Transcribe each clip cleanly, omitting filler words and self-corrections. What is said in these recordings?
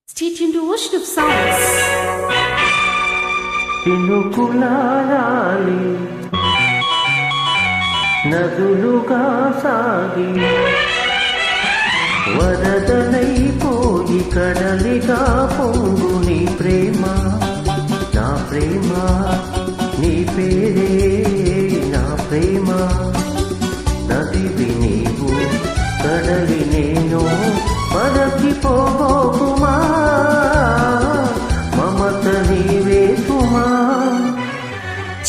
Stay tuned to Ocean of Sounds. చినుకులారాలి నదులుగా సాగి వరదలైపోయి కడలిగా పొంగు నీ ప్రేమ నా ప్రేమ నీ పేరే నా ప్రేమ నదివి నీవు కడలి నేను మరచిపోబోకుమా మమత నీవే సుమా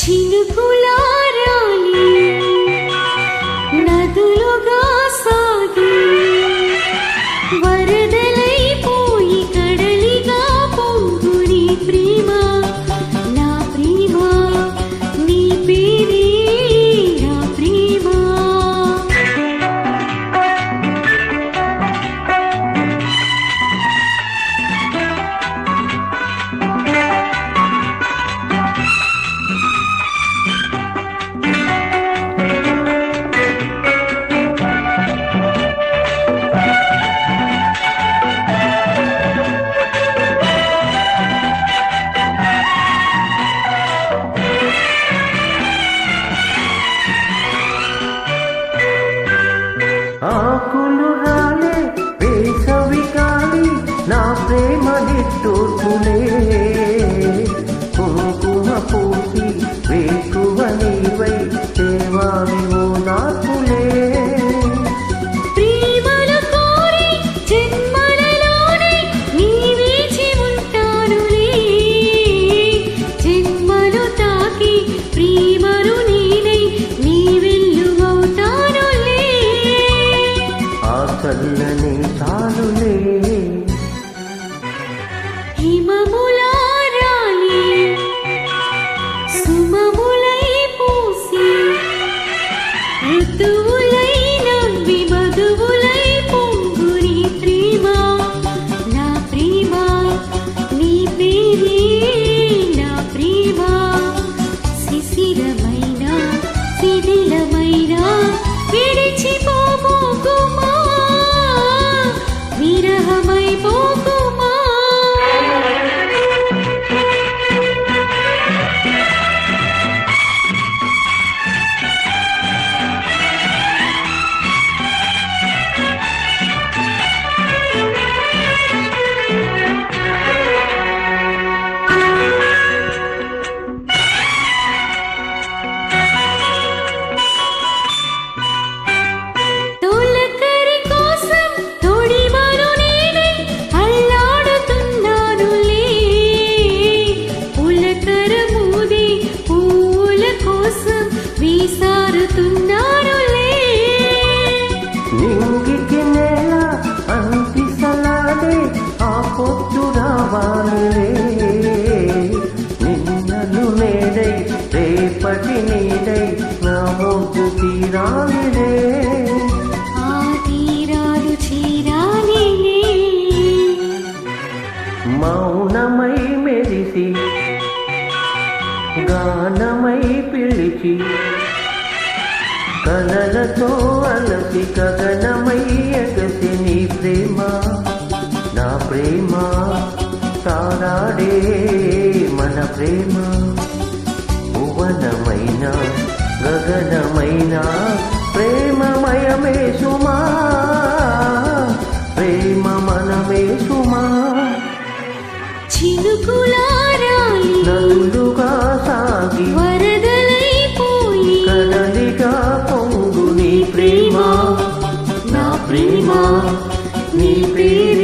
చినుకులారాలి నదులుగా సాగి వరదలైపోయి కడలిగా పొంగు నీ ప్రేమ నా ప్రేమ నీ పేరే నా ప్రేమ. ఆకులు రాలే వేసవి గాలి నా ప్రేమ నిట్టూర్పులే కుంకుమ పూసి వేకువ నీవై దేవాని ఓ నాకులే ప్రేమలు కోరి జన్మలలోనే నీ వేచి ఉంటానులే జన్మలు తాకి ప్రేమను నేనై నీ వెల్లువవుతానులే ఆ చల్లని చాలులే హిమములారాలి సుమములై పూసి ఋతువులై నవ్వి మధువులై పొంగు నీ ప్రేమ నా ప్రేమ నీ పేరే నా ప్రేమ శిశిరమైన శిథిలమైన విడిచిపోకుమా విరహమైపోకుమా. తొలకరి కోసం తొడిమను నేనై అల్లాడుతున్నానులే పులకర మూది పూల కోసం వీసారుతున్నానులే నింగికి నేల అంతిసలాడే ఆ పొద్దు రావాలిలే నిన్నలు నేడై రేపటి నీడై నా మొగ్గు తీరాలిలే ఆ తీరాలు చీరాలిలే మౌనమై మెరిసి గానమై పిలిచి కలలతో అలసి గగనమై ఎగసి నీ ప్రేమ నా ప్రేమ తారాడే మన ప్రేమ భువనమైన గగనమైన ప్రేమమయమే సుమా ప్రేమ మనమే సుమా చినుకులారాలి నదులుగా సాగి వరదలైపోయి కడలిగా పొంగు నీ ప్రేమ నా ప్రేమ నీ పేరు